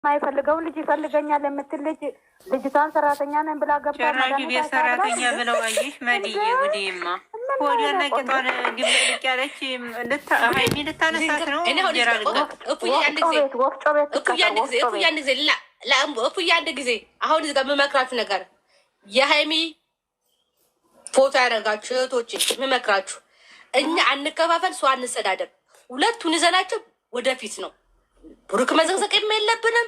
ማይፈልገው ልጅ ይፈልገኛል የምትል ልጅቷን ሰራተኛ ነን ብላ ገብታ ሸራጊ ሰራተኛ ብለው አየሽ መድዬ ጉዴማ ወዲያና ጌቷን ግብልቅ ያለች ሀይሚ ልታነሳት ነው። እኩያ አንድ ጊዜ አሁን እዚህ ጋር የምመክራችሁ ነገር የሀይሚ ፎቶ ያደረጋችሁ እህቶች የምመክራችሁ እኛ አንከፋፈል፣ ሰው አንሰዳደብ። ሁለቱን ይዘናቸው ወደፊት ነው። ብሩክ መዘግዘቅ የለብንም፣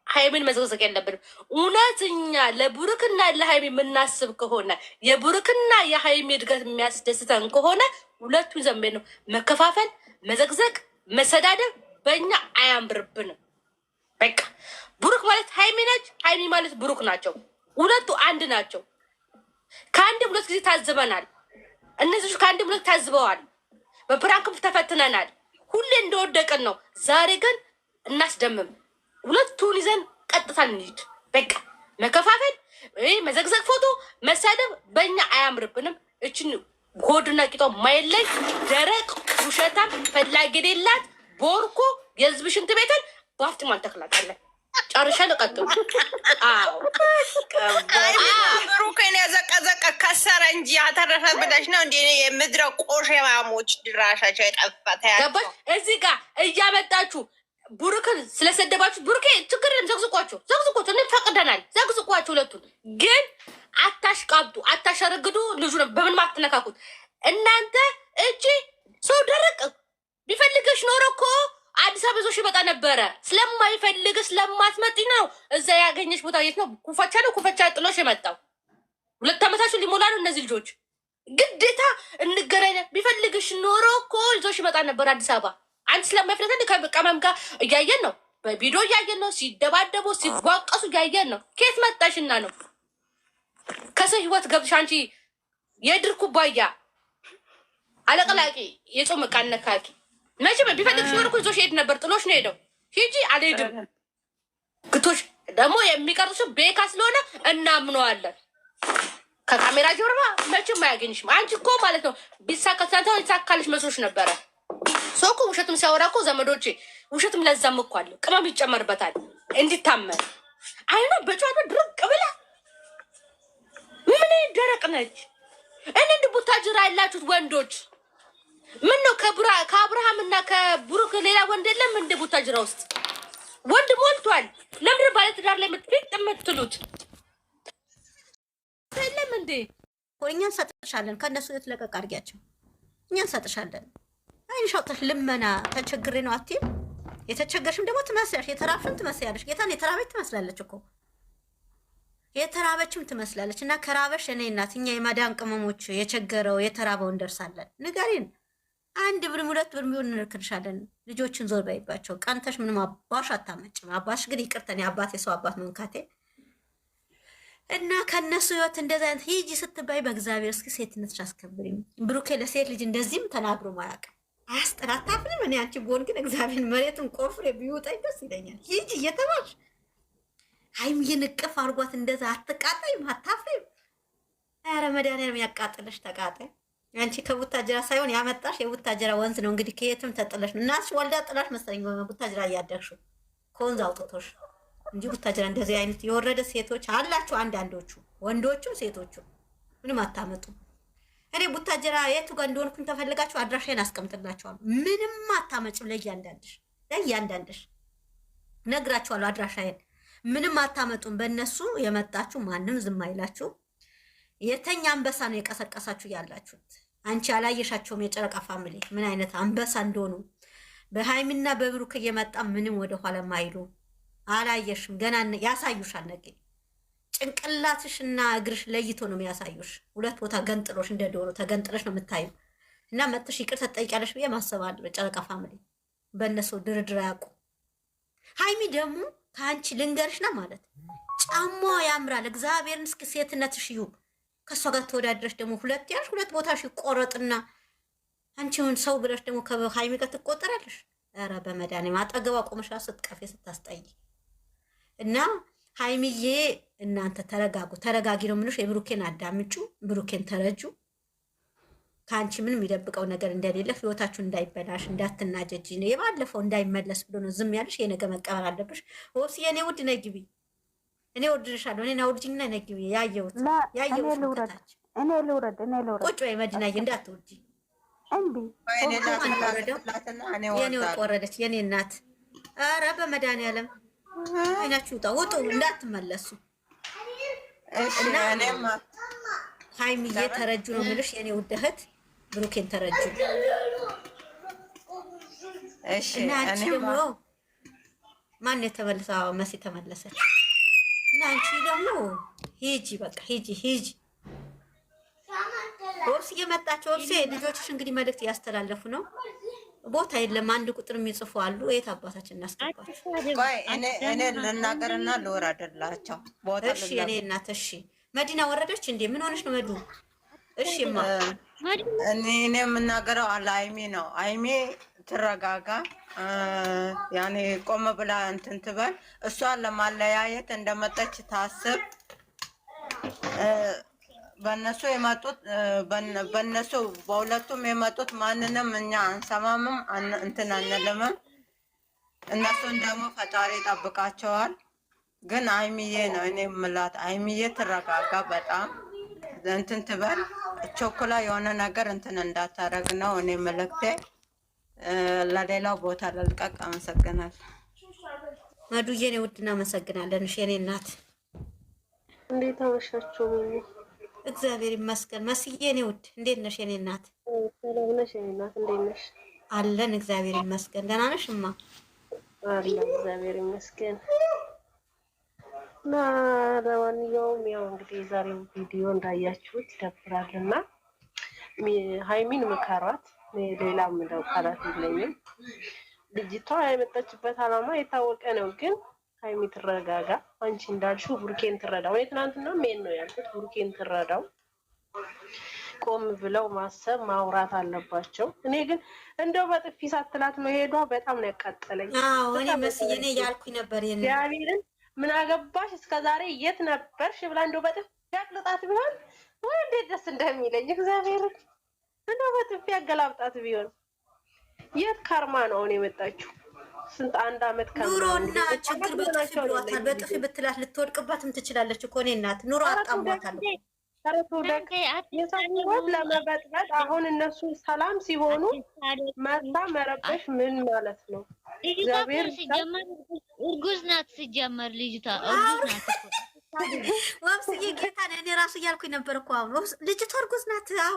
ሀይሚን መዘግዘቅ የለብንም። እውነትኛ ለብሩክና ለሀይሚ የምናስብ ከሆነ የብሩክና የሀይሚ እድገት የሚያስደስተን ከሆነ ሁለቱን ዘንቤ ነው። መከፋፈል፣ መዘግዘቅ፣ መሰዳደብ በእኛ አያምርብንም። በቃ ብሩክ ማለት ሀይሚ ነች፣ ሀይሚ ማለት ብሩክ ናቸው። ሁለቱ አንድ ናቸው። ከአንድም ሁለት ጊዜ ታዝበናል። እነዚህ ከአንድም ሁለት ታዝበዋል። በፕራንክም ተፈትነናል። ሁሌ እንደወደቀን ነው። ዛሬ ግን እናስደምም። ሁለቱን ይዘን ቀጥታ እንሂድ። በቃ መከፋፈል፣ መዘግዘግ፣ ፎቶ መሳደብ በእኛ አያምርብንም። እችን ሆድና ቂጧ ማይለይ ደረቅ ውሸታም ፈላጊ የሌላት ቦርኮ የህዝብ ሽንት ቤትን በአፍጢሟን ተክላታለን። ጨርሻ ልቀጥሉ። ብሩክን የዘቀዘቀ ከሰረ እንጂ ያተረፈ ብለሽ ነው እንዴ? የምድረ ቆሸማሞች ድራሻቸው የጠፋተ ገባሽ? እዚህ ጋር እያመጣችሁ ብሩክን ስለሰደባችሁ ብሩኬ ችግር የለም፣ ዘግዝቋቸው፣ እንፈቅደናል፣ ዘግዝቋቸው። ሁለቱን ግን አታሽቃብጡ፣ አታሸረግዱ። ልጁ ነው በምን አትነካኩት እናንተ። እቺ ሰው ደረቅ ቢፈልግሽ ኖሮ እኮ አዲስ አበባ ይዞሽ ይመጣ ነበረ። ስለማይፈልግ ስለማትመጪ ነው። እዛ ያገኘሽ ቦታ የት ነው? ኩፈቻ ነው። ኩፈቻ ጥሎሽ የመጣው 2 ዓመታችሁ ሊሞላ ነው። እነዚህ ልጆች ግዴታ እንገናኝ ቢፈልግሽ ኖሮ እኮ ይዞሽ ይመጣ ነበር አዲስ አበባ። አንቺ ስለማይፈልግ ከቀመም ጋር እያየን ነው፣ በቪዲዮ እያየን ነው፣ ሲደባደቡ ሲጓቀሱ እያየን ነው። ከየት መጣሽና ነው ከሰው ህይወት ገብሽ? አንቺ የድር ኩባያ አለቅላቂ የጾም ዕቃ ነካኪ። መቼም ቢፈልግሽ ኖር እኮ ይዞሽ ሄድ ነበር። ጥሎሽ ነው ሄደው። ሂጂ አልሄድም ግቶሽ ደግሞ የሚቀርሱ ቤካ ስለሆነ እናምነዋለን። ከካሜራ ጀርባ መቼም አያገኝሽም። አንቺ እኮ ማለት ነው ቢሳካታው ይሳካልሽ መስሎሽ ነበረ። ሰው እኮ ውሸትም ሲያወራ እኮ ዘመዶቼ ውሸትም ለዛም እኮ አለ ቅመም ይጨመርበታል እንዲታመን። አይኗ በጫቷ ድርቅ ብላ ምን ደረቅ ነች። እኔ እንድቡታጅራ ያላችሁት ወንዶች ምን ነው ከአብርሃም እና ከብሩክ ሌላ ወንድ የለም? እንደ ቡታጅራ ውስጥ ወንድ ሞልቷል። ለምንድን ባለትዳር ላይ የምትሉት የለም እንዴ? እኛ እንሰጥሻለን። ከእነሱ የተለቀቅ አድርጊያቸው። እኛ እንሰጥሻለን። አይንሽ አውጥተሽ ልመና ተቸግሬ ነው አትይም። የተቸገርሽም ደግሞ ትመስያለሽ፣ የተራብሽም ትመስያለሽ። ጌታን የተራበች ትመስላለች እኮ የተራበችም ትመስላለች። እና ከራበሽ እኔ እናት እኛ የማዳን ቅመሞች የቸገረው የተራበው እንደርሳለን። ንገሪን። 1 ብር 2 ብር የሚሆን እንልክልሻለን። ልጆችን ዞር በይባቸው። ቀንተሽ ምንም አባሽ አታመጭም። አባሽ ግን ይቅርተን የአባት የሰው አባት መንካቴ እና ከእነሱ ህይወት እንደዚ አይነት ሂጂ ስትባይ በእግዚአብሔር እስኪ ሴትነትሽ አስከብሪም። ብሩኬ ለሴት ልጅ እንደዚህም ተናግሮ ማያውቅም። አያስጠላታፍንም። እኔ አንቺ ቦን ግን እግዚአብሔር መሬቱን ቆፍሬ ቢውጣኝ ደስ ይለኛል። ሂጂ እየተባልሽ ሀይሚዬን እቅፍ አድርጓት እንደዛ አትቃጣይም፣ አታፍሪም። ኧረ መድኃኒዓለም ያቃጥለሽ ተቃጣይ። አንቺ ከቡታጅራ ሳይሆን ያመጣሽ የቡታጅራ ወንዝ ነው። እንግዲህ ከየትም ተጥለሽ ነው። እናትሽ ወልዳ ጥላሽ መሰለኝ ቡታጅራ እያደግሽው ከወንዝ አውጥቶሽ እንጂ ቡታጅራ እንደዚህ አይነት የወረደ ሴቶች አላችሁ። አንዳንዶቹ ወንዶቹም ሴቶቹ ምንም አታመጡም። እኔ ቡታጅራ የቱ ጋር እንደሆንኩኝ ተፈልጋችሁ አድራሻዬን አስቀምጥላችኋለሁ። ምንም አታመጭም። ለእያንዳንድሽ ነግራችኋለሁ አድራሻዬን። ምንም አታመጡም። በእነሱ የመጣችሁ ማንም ዝም አይላችሁ። የተኛ አንበሳ ነው የቀሰቀሳችሁ ያላችሁት። አንቺ አላየሻቸውም? የጨረቃ ፋሚሊ ምን አይነት አንበሳ እንደሆኑ በሃይሚና በብሩክ እየመጣ ምንም ወደኋላ ማይሉ አላየሽም? ገና ያሳዩሻል። ነገ ጭንቅላትሽና እግርሽ ለይቶ ነው የሚያሳዩሽ። 2 ቦታ ገንጥሎሽ እንደ ዶሮ ተገንጥለሽ ነው የምታዩ። እና መጥተሽ ይቅርታ ትጠይቂያለሽ ብዬ ማሰባል። በጨረቃ ፋሚሊ በእነሱ ድርድር አያውቁ። ሃይሚ ደግሞ ከአንቺ ልንገርሽ ነው ማለት ጫማዋ ያምራል። እግዚአብሔርን እስኪ ሴትነትሽ እዩ። ከእሷ ጋር ተወዳድረሽ ደግሞ 2 ቦታሽ ይቆረጥና አንቺውን ሰው ብለሽ ደግሞ ከሃይሚ ጋር ትቆጠራለሽ። ኧረ በመድኃኒዓለም አጠገቧ ቆመሻ ስትቀፌ ስታስጠይ እና ሃይሚዬ እናንተ ተረጋጉ። ተረጋጊ ነው የምልሽ። የብሩኬን አዳምጩ፣ ብሩኬን ተረጁ። ከአንቺ ምንም የሚደብቀው ነገር እንደሌለ ህይወታችሁን እንዳይበላሽ እንዳትናጀጂ ነው። የባለፈው እንዳይመለስ ብሎ ነው ዝም ያልሽ። የነገ መቀበል አለብሽ። ወብስ የኔ ውድ ነይ ግቢ። እኔ ወድልሻለሁ። እኔ ናውርጅኝና ነይ ግቢ። ያየሁት ከታች እኔ ልውረድ ቁጭ በይ መዲናዬ፣ እንዳትወርጂ እንዴ። የኔ ወጥ ወረደች የኔ እናት። ኧረ በመድኃኒዓለም አይናችሁ ውጣ፣ ውጡ እንዳትመለሱ። እና ሀይሚዬ ተረጁ ነው የምልሽ የኔ ውድ እህት። ብሩኬን ተረጁ። እና አንቺ ደግሞ ማን የተመለሰ? መሲ ተመለሰች። እና አንቺ ደግሞ ሂጂ፣ በቃ ሂጂ። ወብስ እየመጣቸው ወብስ ልጆችሽ እንግዲህ መልእክት እያስተላለፉ ነው። ቦታ የለም፣ አንድ ቁጥር የሚጽፉ አሉ። የት አባታችን እናስገባቸው? እኔ ልናገርና ልወራደላቸው ቦታ። እሺ የኔ እናት። እሺ መዲና ወረደች እንዴ? ምን ሆነሽ ነው መዱ? እሺማ እኔ የምናገረው አለ አይሚ ነው። አይሚ ትረጋጋ፣ ያኔ ቆም ብላ እንትን ትበል። እሷን ለማለያየት እንደመጠች ታስብ። በእነሱ የመጡት በእነሱ በሁለቱም የመጡት ማንንም እኛ አንሰማምም እንትን አንልምም። እነሱን ደግሞ ፈጣሪ ይጠብቃቸዋል። ግን አይሚዬ ነው እኔ የምላት። አይሚዬ ትረጋጋ፣ በጣም እንትን ትበል። ቾኮላ የሆነ ነገር እንትን እንዳታረግ ነው እኔ መልእክቴ። ለሌላው ቦታ ለልቀቅ። አመሰግናለሁ መዱዬ። እኔ ውድ እናመሰግናለን። እሺ የኔ እናት እንዴት አመሻችሁ? እግዚአብሔር ይመስገን። መስዬ እኔ ውድ እንዴት ነሽ የኔ እናት? ሰላም ነሽ የኔ እናት? እንዴት ነሽ? አለን እግዚአብሔር ይመስገን። ደህና ነሽ እማ? አለን እግዚአብሔር ይመስገን። እና ለማንኛውም ያው እንግዲህ የዛሬው ቪዲዮ እንዳያችሁት ይደብራልና ሀይሚን ምከሯት። ሌላ ምለው ቃላት የለኝም። ልጅቷ የመጣችበት አላማ የታወቀ ነው። ግን ሀይሚ ትረጋጋ። አንቺ እንዳልሽው ቡርኬን ትረዳው። እኔ ትናንትና ሜን ነው ያልኩት። ቡርኬን ትረዳው። ቆም ብለው ማሰብ ማውራት አለባቸው። እኔ ግን እንደው በጥፊ ሳትላት መሄዷ በጣም ነው ያቃጠለኝ። አዎ እኔ መስዬ እኔ ያልኩኝ ነበር እግዚአብሔርን ምን አገባሽ እስከዛሬ የት ነበርሽ ብላ እንደው በጥፊ ያቅልጣት ቢሆን ወይ እንዴት ደስ እንደሚለኝ እግዚአብሔርን። እንደው በጥፊ ያገላብጣት ቢሆን የት ካርማ ነው አሁን የመጣችው? ስንት አንድ አመት ኑሮና ችግር በጥፊ ብሏታል። በጥፊ ብትላት ልትወድቅባትም ትችላለች እኮ እኔ እናት። ኑሮ አጣሟታል። የሰው ህይወት ለመበጥበጥ አሁን እነሱ ሰላም ሲሆኑ መታ መረበሽ ምን ማለት ነው? እግዚአብሔር እርጉዝ ናት ሲጀመር ልጅቷ እርጉዝ ናት እኮ ወብስዬ ጌታ እኔ ራሱ እያልኩኝ ነበር እኮ አሁን ልጅቷ እርጉዝ ናት። አዎ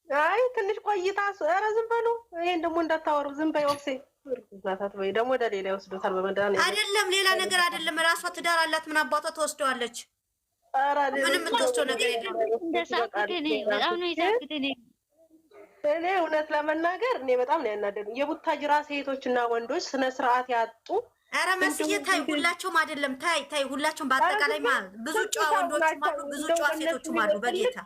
አይ ትንሽ ቆይታ ኧረ ዝም በሉ። ይሄን ደግሞ እንዳታወሩ ዝም በይ ወብሴ። እርጉዝ ናት አትበይ። ደግሞ ወደ ሌላ ይወስዱታል። በመዳን አይደለም ሌላ ነገር አይደለም። ራሷ ትዳር አላት። ምን አባቷ ተወስደዋለች? ምንም የምትወስደው ነገር የለም። በጣም ነው የሳቅሁት እኔ እውነት ለመናገር እኔ በጣም ነው ያናደዱኝ የቡታጅራ ሴቶችና ወንዶች ስነ ስርዓት ያጡ። ኧረ መስዬ ታይ ሁላቸውም አይደለም ታይ ሁላቸውም በአጠቃላይ ብዙ ጨዋ ወንዶችም አሉ፣ ብዙ ጨዋ ሴቶችም አሉ። በጌታ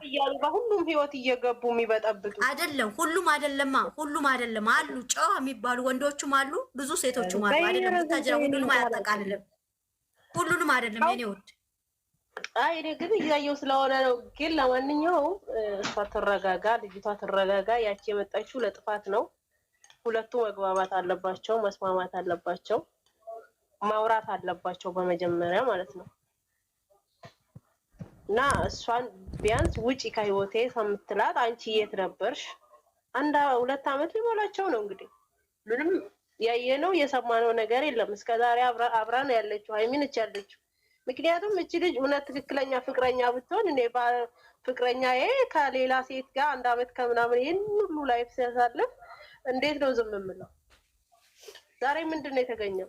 በሁሉም ህይወት እየገቡ የሚበጠብጡ አይደለም። ሁሉም አይደለም አሉ ጨዋ የሚባሉ ወንዶችም አሉ፣ ብዙ ሴቶችም አሉ። አይደለም ቡታጅራ ሁሉንም አያጠቃልልም። ሁሉንም አይደለም የኔ ውድ። አይ እኔ ግን እያየሁ ስለሆነ ነው። ግን ለማንኛውም እሷ ትረጋጋ፣ ልጅቷ ትረጋጋ። ያቺ የመጣችው ለጥፋት ነው። ሁለቱ መግባባት አለባቸው፣ መስማማት አለባቸው፣ ማውራት አለባቸው በመጀመሪያ ማለት ነው። እና እሷን ቢያንስ ውጪ ከህይወቴ ከምትላት አንቺ የት ነበርሽ? ሁለት አመት ሊሞላቸው ነው እንግዲህ። ምንም ያየነው የሰማነው ነገር የለም እስከዛሬ። አብራ ነው ያለችው ሀይሚን እች ያለችው። ምክንያቱም እቺ ልጅ እውነት ትክክለኛ ፍቅረኛ ብትሆን እኔ ፍቅረኛዬ ከሌላ ሴት ጋር አንድ አመት ከምናምን ይሄን ሁሉ ላይፍ ሲያሳልፍ እንዴት ነው ዝም የምለው? ዛሬ ምንድን ነው የተገኘው?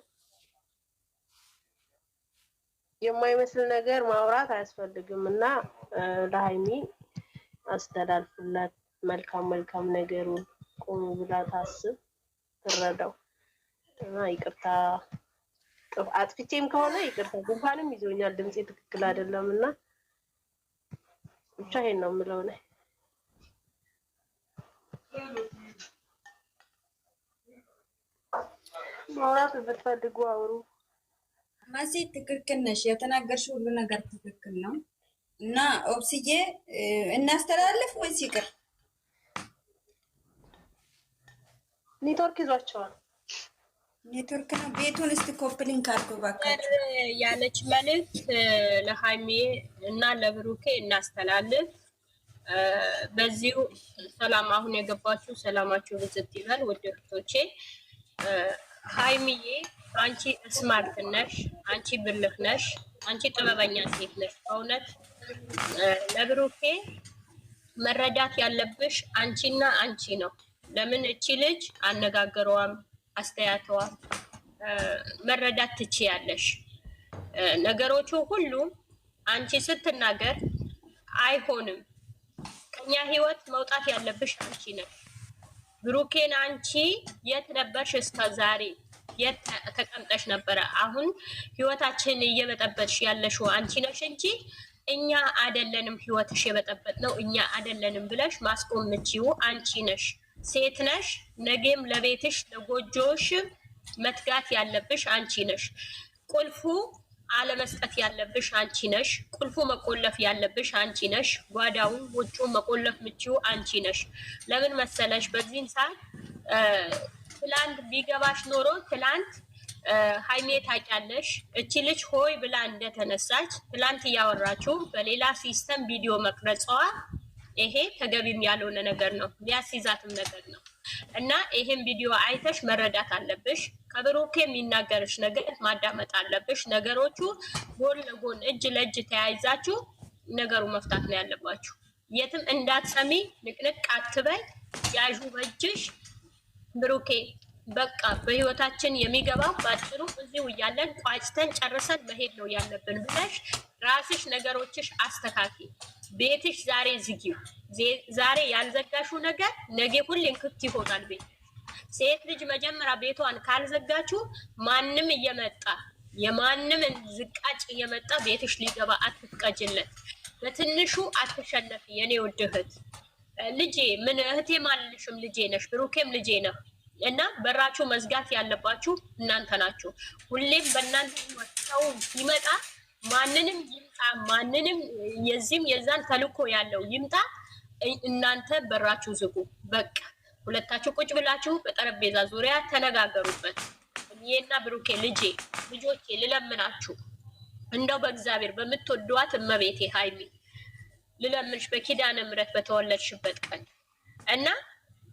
የማይመስል ነገር ማውራት አያስፈልግም። እና ለሀይሚ አስተላልፉላት መልካም ነገሩን። ቆም ብላ ታስብ፣ ትረዳው እና ይቅርታ አጥፍቼም ከሆነ ይቅርታ። ጉንፋንም ይዞኛል፣ ድምጼ ትክክል አይደለም እና ብቻ ይሄን ነው የምለው ነው። ማውራት ብትፈልጉ አውሩ። ማሲ ትክክል ነሽ። የተናገርሽው ሁሉ ነገር ትክክል ነው እና ኦብስዬ እናስተላልፍ ወይስ ይቅር? ኔትወርክ ይዟቸዋል። ኔትወርክ ነው። ቤቱን እስቲ ኮፕሊንግ አድርጎ ባካችሁ ያለች መልዕክት ለሃይሜ እና ለብሩኬ እናስተላልፍ። በዚሁ ሰላም አሁን የገባችሁ ሰላማችሁ ብዝት ይበል። ውድ እህቶቼ ሃይሚዬ አንቺ ስማርት ነሽ፣ አንቺ ብልህ ነሽ፣ አንቺ ጥበበኛ ሴት ነሽ። በእውነት ለብሩኬ መረዳት ያለብሽ አንቺና አንቺ ነው። ለምን እቺ ልጅ አነጋገሯም አስተያየቷም መረዳት ትችያለሽ። ነገሮቹ ሁሉ አንቺ ስትናገር አይሆንም። ከኛ ህይወት መውጣት ያለብሽ አንቺ ነሽ። ብሩኬን አንቺ የት ነበርሽ እስከ ዛሬ? የት ተቀምጠሽ ነበረ? አሁን ህይወታችን እየበጠበጥሽ ያለሽው አንቺ ነሽ እንጂ እኛ አይደለንም። ህይወትሽ የበጠበጥ ነው እኛ አይደለንም ብለሽ ማስቆም የምችይው አንቺ ነሽ። ሴት ነሽ። ነገም ለቤትሽ ለጎጆሽ መትጋት ያለብሽ አንቺ ነሽ። ቁልፉ አለመስጠት ያለብሽ አንቺ ነሽ። ቁልፉ መቆለፍ ያለብሽ አንቺ ነሽ። ጓዳውን ውጩን መቆለፍ የምችይው አንቺ ነሽ። ለምን መሰለሽ? በዚህን ሰዓት ትላንት ቢገባሽ ኖሮ ትላንት ሃይሜ ታውቂያለሽ፣ እቺ ልጅ ሆይ ብላ እንደተነሳች ትላንት እያወራችሁ በሌላ ሲስተም ቪዲዮ መቅረጸዋ ይሄ ተገቢም ያልሆነ ነገር ነው፣ ሊያስይዛትም ነገር ነው። እና ይሄን ቪዲዮ አይተሽ መረዳት አለብሽ። ከብሩኬ የሚናገርሽ ነገር ማዳመጥ አለብሽ። ነገሮቹ ጎን ለጎን እጅ ለእጅ ተያይዛችሁ ነገሩ መፍታት ነው ያለባችሁ። የትም እንዳትሰሚ፣ ንቅንቅ አትበይ፣ ያዡ በእጅሽ። ብሩኬ በቃ በህይወታችን የሚገባው ባጭሩ እዚሁ እያለን ቋጭተን ጨርሰን መሄድ ነው ያለብን ብለሽ ራስሽ ነገሮችሽ አስተካኪ። ቤትሽ ዛሬ ዝጊው። ዛሬ ያልዘጋሽው ነገር ነገ ሁሌም ክፍት ይሆናል ቤት። ሴት ልጅ መጀመሪያ ቤቷን ካልዘጋችሁ ማንም እየመጣ የማንም ዝቃጭ እየመጣ ቤትሽ ሊገባ አትፍቀጅለት። በትንሹ አትሸነፊ የኔ ውድ እህት። ልጄ ምን እህቴ ማልልሽም ልጄ ነሽ፣ ብሩኬም ልጄ ነው። እና በራችሁ መዝጋት ያለባችሁ እናንተ ናችሁ። ሁሌም በእናንተ ሰው ይመጣ ማንንም ይምጣ ማንንም የዚህም የዛን ተልኮ ያለው ይምጣ፣ እናንተ በራችሁ ዝጉ። በቃ ሁለታችሁ ቁጭ ብላችሁ በጠረጴዛ ዙሪያ ተነጋገሩበት። እኔና ብሩኬ ልጆቼ ልለምናችሁ፣ እንደው በእግዚአብሔር በምትወዷት እመቤቴ ሃይሚ ልለምንሽ፣ በኪዳነ ምሕረት በተወለድሽበት ቀን እና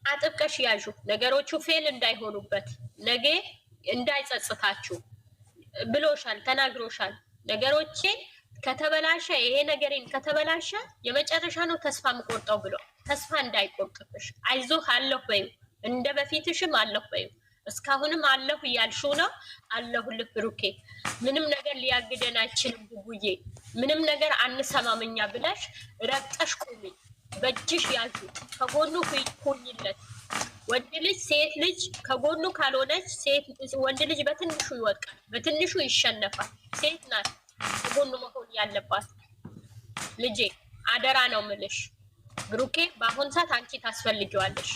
አጥብቀሽ ያዡ። ነገሮቹ ፌል እንዳይሆኑበት ነገ እንዳይጸጽታችሁ ብሎሻል፣ ተናግሮሻል። ነገሮቼ ከተበላሸ ይሄ ነገሬን ከተበላሸ የመጨረሻ ነው ተስፋ የምቆርጠው ብሎ ተስፋ እንዳይቆርጥብሽ። አይዞህ አለሁ በይው፣ እንደ በፊትሽም አለሁ በይው። እስካሁንም አለሁ እያልሽው ነው። አለሁልህ ብሩኬ፣ ምንም ነገር ሊያግደን አይችልም። ቡቡዬ ምንም ነገር አንሰማምኛ ብለሽ ረግጠሽ ቁሚ። በእጅሽ ያዙ፣ ከጎኑ ሁኝለት። ወንድ ልጅ ሴት ልጅ ከጎኑ ካልሆነች ወንድ ልጅ በትንሹ ይወድቃል፣ በትንሹ ይሸነፋል። ሴት ናት ከጎኑ መሆን ያለባት። ልጄ አደራ ነው ምልሽ። ብሩኬ በአሁን ሰዓት አንቺ ታስፈልጊዋለሽ።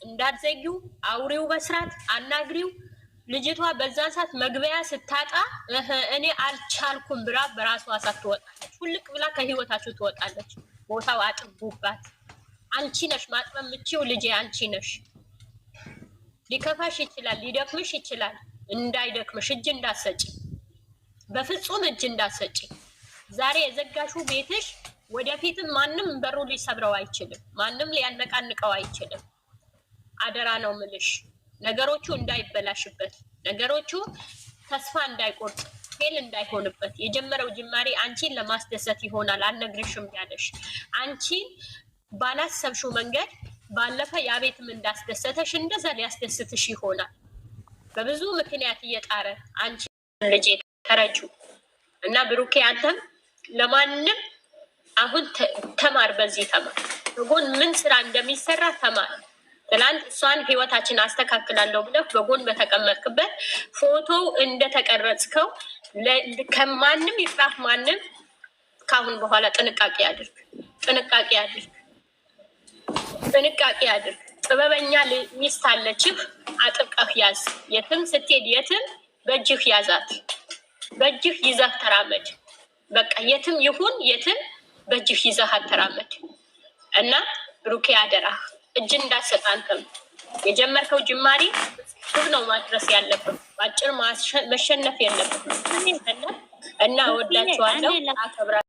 እንዳትዘጊው፣ አውሪው፣ በስርዓት አናግሪው። ልጅቷ በዛን ሰዓት መግቢያ ስታጣ እኔ አልቻልኩም ብላ በራሷ ሰዓት ትወጣለች። ሁልቅ ብላ ከህይወታችሁ ትወጣለች። ቦታው አጥቡባት። አንቺ ነሽ ማጥበብ የምችው ልጄ፣ አንቺ ነሽ። ሊከፋሽ ይችላል፣ ሊደክምሽ ይችላል። እንዳይደክምሽ እጅ እንዳሰጪ፣ በፍጹም እጅ እንዳሰጪ። ዛሬ የዘጋሽው ቤትሽ ወደፊትም ማንም በሩ ሊሰብረው አይችልም፣ ማንም ሊያነቃንቀው አይችልም። አደራ ነው ምልሽ። ነገሮቹ እንዳይበላሽበት፣ ነገሮቹ ተስፋ እንዳይቆርጥ፣ ፌል እንዳይሆንበት። የጀመረው ጅማሬ አንቺን ለማስደሰት ይሆናል አልነግርሽም ያለሽ። አንቺን ባላሰብሽው መንገድ ባለፈ ያ ቤትም እንዳስደሰተሽ እንደዛ ሊያስደስትሽ ይሆናል። በብዙ ምክንያት እየጣረ አንቺ ልጄ ተረጁ እና ብሩኬ፣ አንተም ለማንም አሁን ተማር፣ በዚህ ተማር። በጎን ምን ስራ እንደሚሰራ ተማር። ትላንት እሷን ህይወታችን አስተካክላለሁ ብለህ በጎን በተቀመጥክበት ፎቶ እንደተቀረጽከው ከማንም ይፍራህ ማንም፣ ካሁን በኋላ ጥንቃቄ አድርግ፣ ጥንቃቄ አድርግ፣ ጥንቃቄ አድርግ። ጥበበኛ ሚስት አለችህ፣ አጥብቀህ ያዝ። የትም ስትሄድ የትም በእጅህ ያዛት፣ በእጅህ ይዘህ ተራመድ። በቃ የትም ይሁን የትም በእጅህ ይዘህ ተራመድ እና ብሩኬ አደራህ እጅ እንዳትሰጥ። አንተም የጀመርከው ጅማሬ ግብ ነው ማድረስ ያለብን። በአጭር መሸነፍ የለብን እና ወዳችኋለሁ፣ አከብራለሁ።